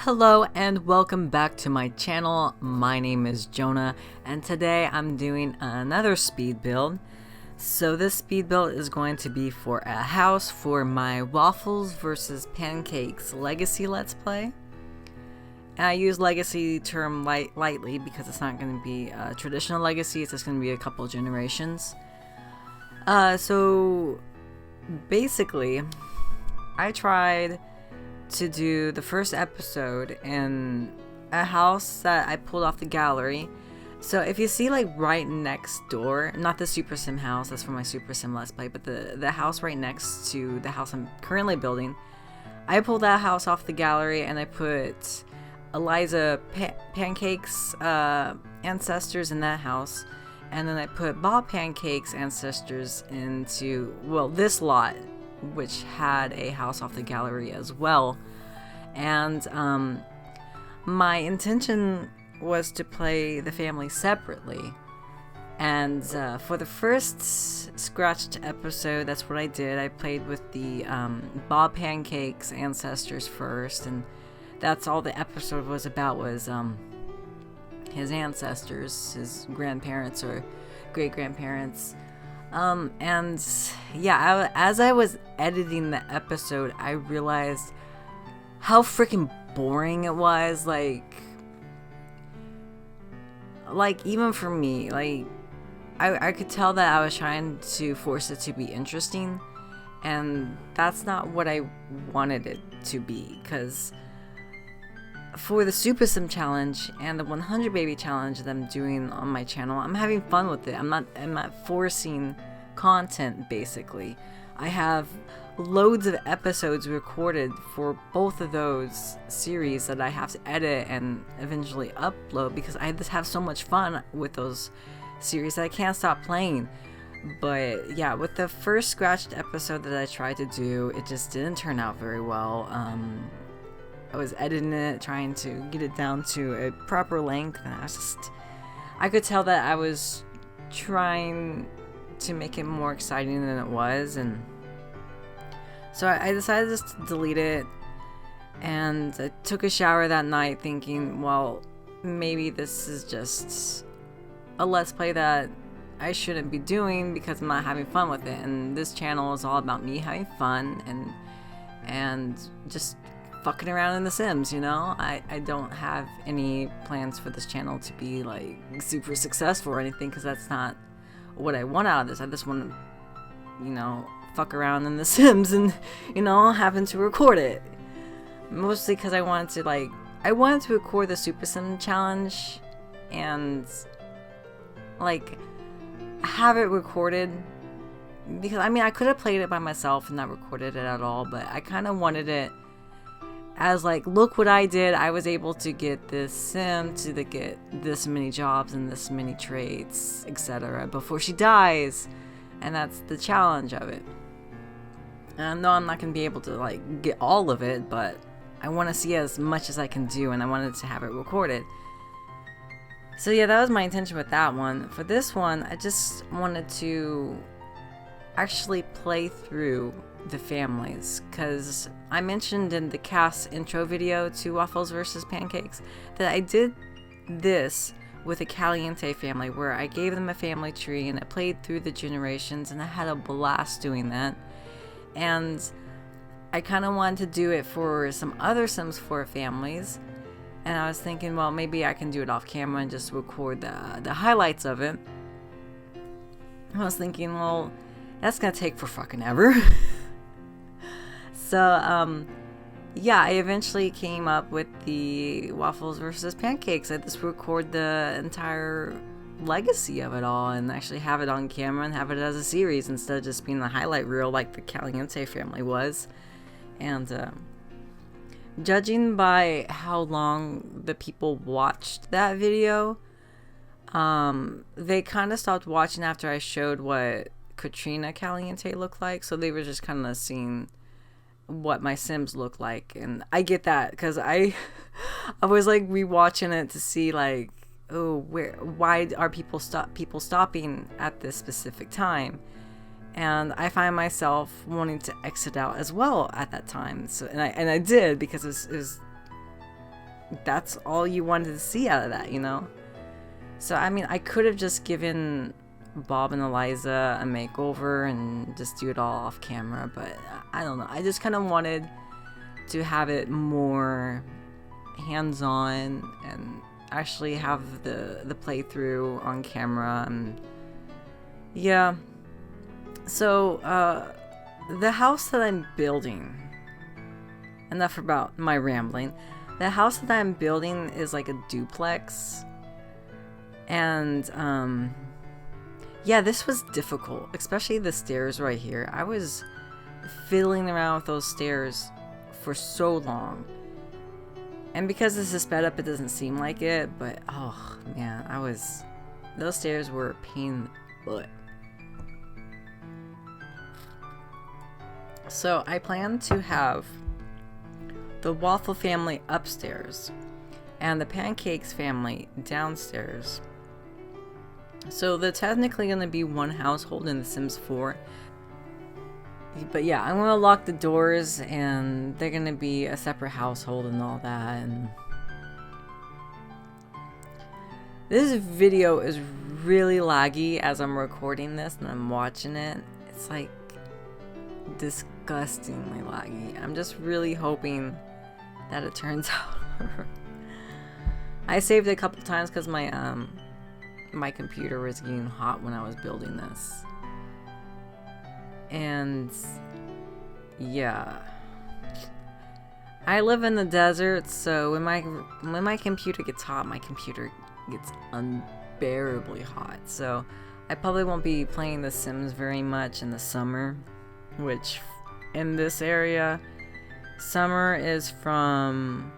Hello and welcome back to my channel. My name is Jonah and today I'm doing another speed build. So this speed build is going to be for a house for my Waffles versus Pancakes Legacy Let's Play. And I use Legacy term lightly because it's not going to be a traditional Legacy, it's just going to be a couple generations. So basically, I tried to do the first episode in a house that I pulled off the gallery. So if you see like right next door, not the Super Sim house, that's for my Super Sim Let's Play, but the house right next to the house I'm currently building, I pulled that house off the gallery and I put Eliza Pancakes ancestors in that house, and then I put Bob Pancakes ancestors into, well, this lot, which had a house off the gallery as well. And my intention was to play the family separately, and for the first scratched episode, that's what I did. I played with the Bob Pancakes ancestors first, and that's all the episode was about, was his ancestors, his grandparents or great-grandparents. And yeah, as I was editing the episode, I realized how freaking boring it was. Like even for me, like I could tell that I was trying to force it to be interesting, and that's not what I wanted it to be. Because for the Super Sim challenge and the 100 baby challenge that I'm doing on my channel, I'm having fun with it. I'm not forcing content, basically. I have loads of episodes recorded for both of those series that I have to edit and eventually upload, because I just have so much fun with those series that I can't stop playing. But yeah, with the first scratched episode that I tried to do, it just didn't turn out very well. I was editing it, trying to get it down to a proper length, and I could tell that I was trying to make it more exciting than it was, and so I decided just to delete it. And I took a shower that night thinking, well, maybe this is just a Let's Play that I shouldn't be doing because I'm not having fun with it, and this channel is all about me having fun and just fucking around in The Sims, you know? I don't have any plans for this channel to be like super successful or anything, because that's not what I want out of this. I just want to, you know, fuck around in The Sims and, you know, happen to record it. Mostly because I wanted to record the Super Sim challenge and like have it recorded, because I mean I could have played it by myself and not recorded it at all, but I kind of wanted it as like, look what I did. I was able to get this sim to get this many jobs and this many traits, etc. before she dies, and that's the challenge of it. And no, I'm not going to be able to like get all of it, but I want to see as much as I can do, and I wanted to have it recorded. So yeah, that was my intention with that one. For this one, I just wanted to actually play through the families, because I mentioned in the cast intro video to Waffles versus Pancakes that I did this with a Caliente family, where I gave them a family tree and I played through the generations, and I had a blast doing that. And I kind of wanted to do it for some other Sims 4 families, and I was thinking, well, maybe I can do it off camera and just record the highlights of it. I was thinking, well, that's gonna take for fucking ever. So, yeah, I eventually came up with the Waffles versus Pancakes. I just record the entire legacy of it all and actually have it on camera and have it as a series instead of just being the highlight reel like the Caliente family was. And judging by how long the people watched that video, they kind of stopped watching after I showed what Katrina Caliente looked like, so they were just kind of seeing what my Sims look like. And I get that, because I was like rewatching it to see like, oh, why are people stopping at this specific time, and I find myself wanting to exit out as well at that time. So and I did, because it was that's all you wanted to see out of that, you know? So, I mean, I could have just given Bob and Eliza a makeover and just do it all off camera, but I don't know. I just kind of wanted to have it more hands-on and actually have the playthrough on camera. And yeah. So, the house that I'm building, enough about my rambling. The house that I'm building is like a duplex. And, yeah, this was difficult, especially the stairs right here. I was fiddling around with those stairs for so long. And because this is sped up, it doesn't seem like it, but oh man, those stairs were a pain in the butt. So I plan to have the Waffle family upstairs and the Pancakes family downstairs. So they're technically going to be one household in The Sims 4. But yeah, I'm going to lock the doors and they're going to be a separate household and all that. And this video is really laggy as I'm recording this and I'm watching it. It's like disgustingly laggy. I'm just really hoping that it turns out. I saved it a couple times because my computer was getting hot when I was building this. And yeah, I live in the desert, so when my computer gets hot, my computer gets unbearably hot. So I probably won't be playing The Sims very much in the summer, which in this area, summer is from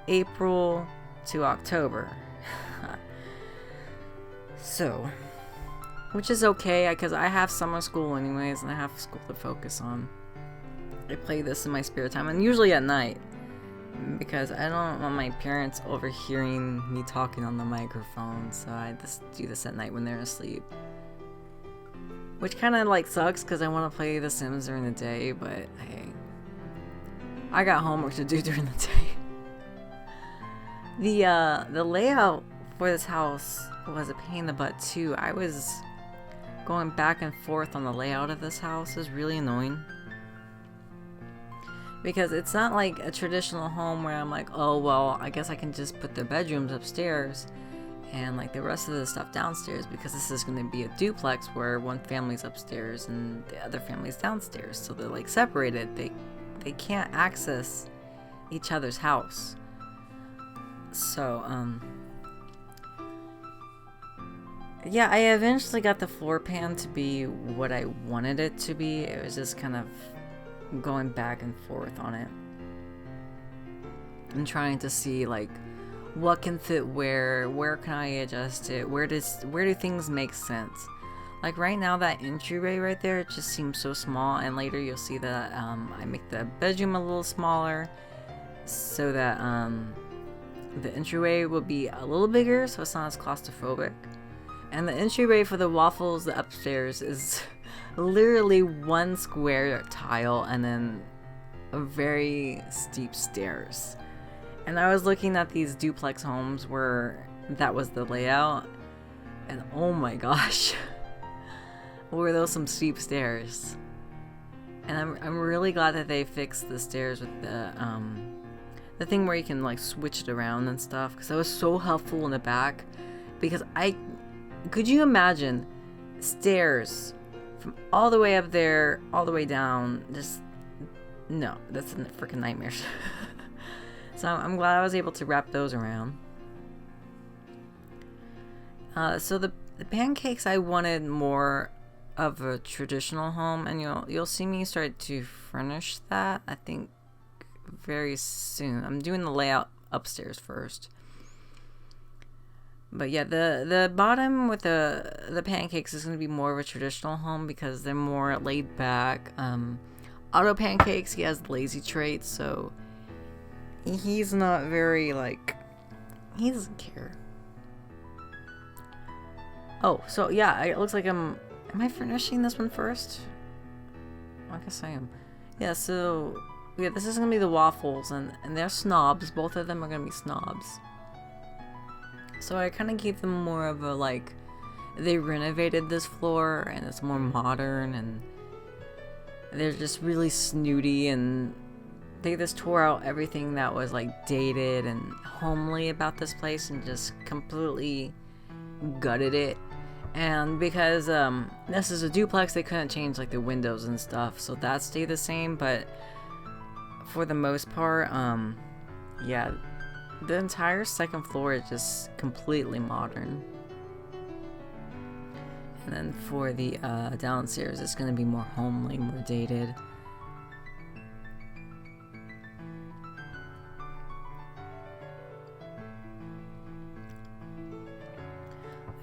April to October. So, which is okay because I have summer school anyways and I have school to focus on. I play this in my spare time and usually at night because I don't want my parents overhearing me talking on the microphone, so I just do this at night when they're asleep. Which kind of like sucks because I want to play The Sims during the day, but hey, I got homework to do during the day. The layout for this house was a pain in the butt too. I was going back and forth on the layout of this house. It was really annoying because it's not like a traditional home where I'm like, oh well, I guess I can just put the bedrooms upstairs and like the rest of the stuff downstairs, because this is going to be a duplex where one family's upstairs and the other family's downstairs, so they're like separated. They can't access each other's house. So yeah, I eventually got the floor pan to be what I wanted it to be. It was just kind of going back and forth on it and trying to see like what can fit where can I adjust it, where do things make sense. Like right now, that entryway right there, it just seems so small, and later you'll see that I make the bedroom a little smaller so that the entryway will be a little bigger so it's not as claustrophobic. And the entryway for the Waffles, the upstairs, is literally one square tile and then a very steep stairs. And I was looking at these duplex homes where that was the layout, and oh my gosh, were those some steep stairs. And I'm really glad that they fixed the stairs with the thing where you can like switch it around and stuff, because that was so helpful in the back. Because could you imagine stairs from all the way up there, all the way down? Just, no, that's a freaking nightmare. So I'm glad I was able to wrap those around. So the pancakes, I wanted more of a traditional home, and you'll see me start to furnish that, I think, very soon. I'm doing the layout upstairs first. But yeah, the bottom with the pancakes is going to be more of a traditional home because they're more laid back. Auto Pancakes, he has the lazy trait, so he's not very like, he doesn't care. Oh, so yeah, it looks like am I furnishing this one first? I guess I am. Yeah, so yeah, this is gonna be the Waffles, and they're snobs. Both of them are gonna be snobs. So I kind of gave them more of a, like, they renovated this floor and it's more modern, and they're just really snooty, and they just tore out everything that was like dated and homely about this place and just completely gutted it. And because this is a duplex, they couldn't change like the windows and stuff, so that stayed the same. But for the most part, yeah, the entire second floor is just completely modern. And then for the downstairs, it's going to be more homely, more dated.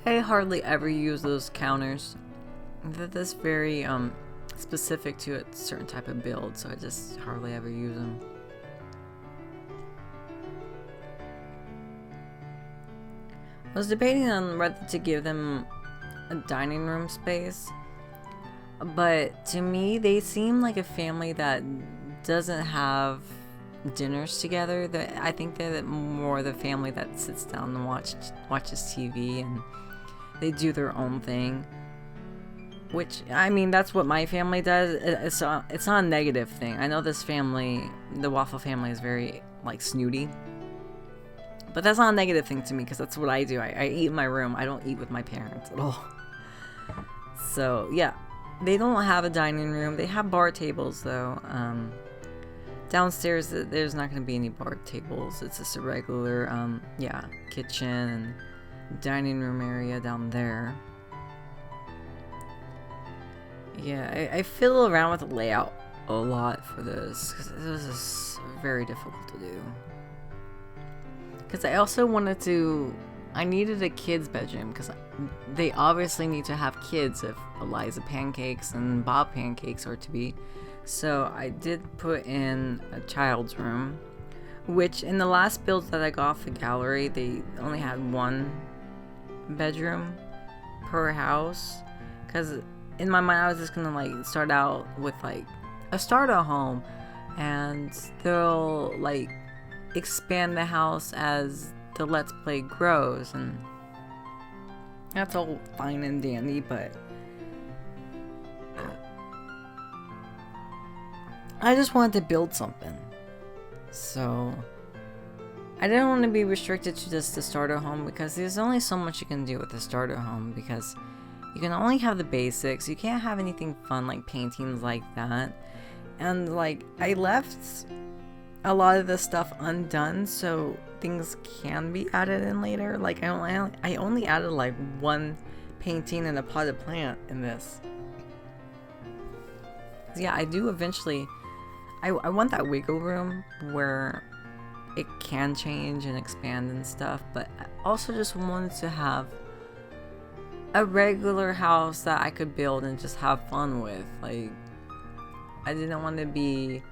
I hardly ever use those counters. That's very specific to a certain type of build, so I just hardly ever use them. I was debating on whether to give them a dining room space, but to me they seem like a family that doesn't have dinners together. I think they're more the family that sits down and watches TV, and they do their own thing, which, I mean, that's what my family does. It's not a negative thing. I know this family, the Waffle family, is very like snooty, but that's not a negative thing to me, because that's what I do. I eat in my room. I don't eat with my parents at all. So yeah, they don't have a dining room. They have bar tables though. Downstairs there's not going to be any bar tables. It's just a regular yeah, kitchen and dining room area down there. Yeah, I fiddle around with the layout a lot for this, because this is very difficult to do. Because I also I needed a kid's bedroom, because they obviously need to have kids if Eliza Pancakes and Bob Pancakes are to be. So I did put in a child's room, which in the last builds that I got off the gallery, they only had one bedroom per house. Because in my mind I was just gonna like start out with like a starter home, and they'll like expand the house as the Let's Play grows, and that's all fine and dandy, but I just wanted to build something. So I didn't want to be restricted to just the starter home, because there's only so much you can do with the starter home, because you can only have the basics. You can't have anything fun like paintings like that. And like, I left a lot of the stuff undone, so things can be added in later. Like I only added like one painting and a potted plant in this. Yeah, I do eventually. I want that wiggle room where it can change and expand and stuff, but I also just wanted to have a regular house that I could build and just have fun with. Like, I didn't want to be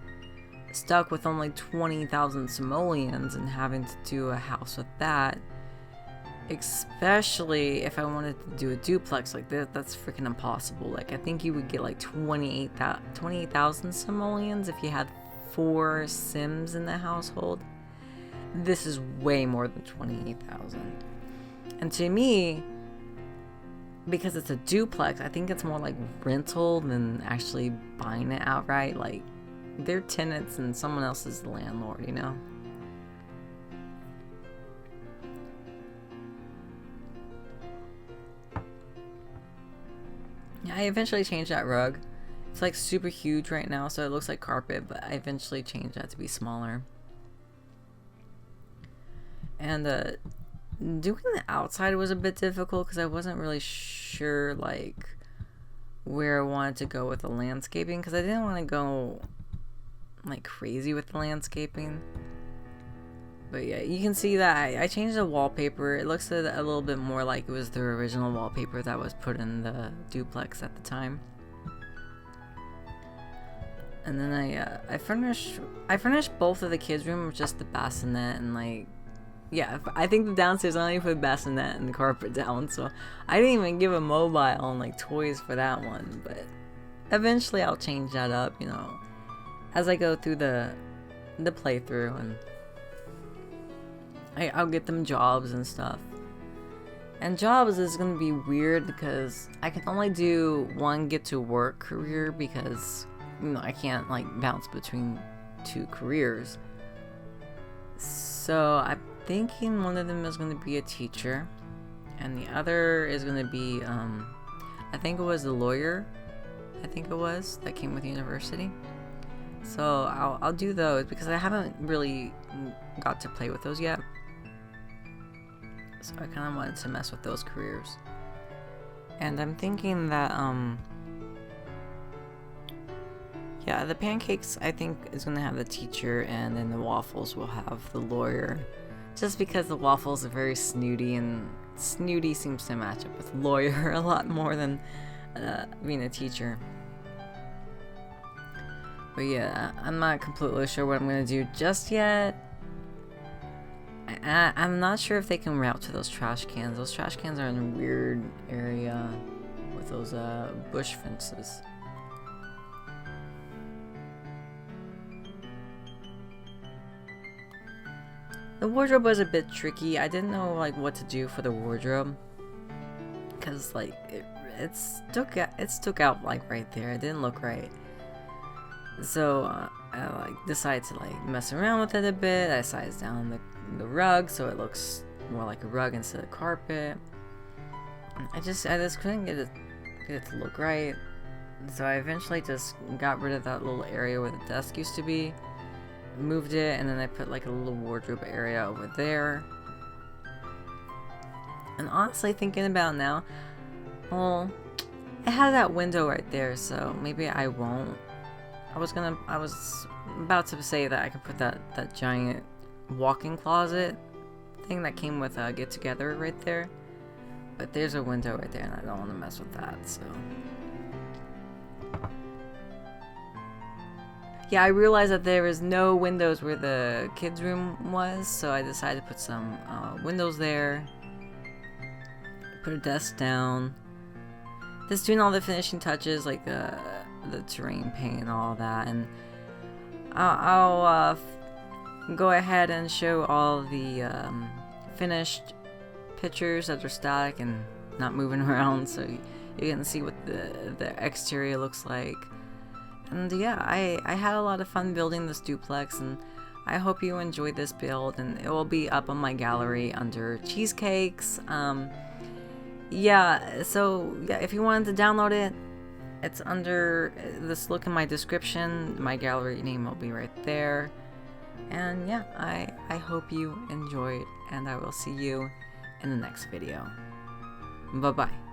stuck with only 20,000 simoleons and having to do a house with that, especially if I wanted to do a duplex like this. That's freaking impossible. Like, I think you would get like 28,000 simoleons if you had 4 sims in the household. This is way more than 28,000. And to me, because it's a duplex, I think it's more like rental than actually buying it outright. Like, they're tenants and someone else is the landlord, you know? Yeah, I eventually changed that rug. It's like super huge right now, so it looks like carpet, but I eventually changed that to be smaller. And doing the outside was a bit difficult, because I wasn't really sure like where I wanted to go with the landscaping, because I didn't want to go like crazy with the landscaping. But yeah, you can see that I changed the wallpaper. It looks a little bit more like it was the original wallpaper that was put in the duplex at the time. And then I furnished both of the kids' room with just the bassinet, and like, yeah, I think the downstairs I only put bassinet and the carpet down, so I didn't even give a mobile and like toys for that one. But eventually I'll change that up, you know. as I go through the playthrough, and I'll get them jobs and stuff. And jobs is gonna be weird because I can only do one get to work career because, you know, I can't like bounce between 2 careers. So I'm thinking one of them is gonna be a teacher, and the other is gonna be I think it was the lawyer. I think it was that came with university. So I'll do those because I haven't really got to play with those yet. So I kind of wanted to mess with those careers. And I'm thinking that yeah, the Pancakes I think is gonna have the teacher, and then the Waffles will have the lawyer. Just because the Waffles are very snooty, and snooty seems to match up with lawyer a lot more than being a teacher. But yeah, I'm not completely sure what I'm gonna do just yet. I'm not sure if they can route to those trash cans. Those trash cans are in a weird area with those bush fences. The wardrobe was a bit tricky. I didn't know like what to do for the wardrobe, because like it stuck out like right there. It didn't look right. So I like decided to like mess around with it a bit. I sized down the rug so it looks more like a rug instead of carpet. I just couldn't get it to look right. So I eventually just got rid of that little area where the desk used to be, moved it, and then I put like a little wardrobe area over there. And honestly, thinking about it now, well, it had that window right there, so maybe I won't. I was about to say that I could put that giant walk-in closet thing that came with a get together right there, but there's a window right there and I don't want to mess with that. So yeah, I realized that there is no windows where the kids room was, so I decided to put some windows there, put a desk down, just doing all the finishing touches like the terrain paint and all that. And I'll go ahead and show all the finished pictures that are static and not moving around, so you can see what the exterior looks like. And yeah, I had a lot of fun building this duplex, and I hope you enjoyed this build, and it will be up on my gallery under cheesecakes. Yeah, so yeah, if you wanted to download it, it's under this. Look in my description. My gallery name will be right there. And yeah, I hope you enjoyed, and I will see you in the next video. Bye bye.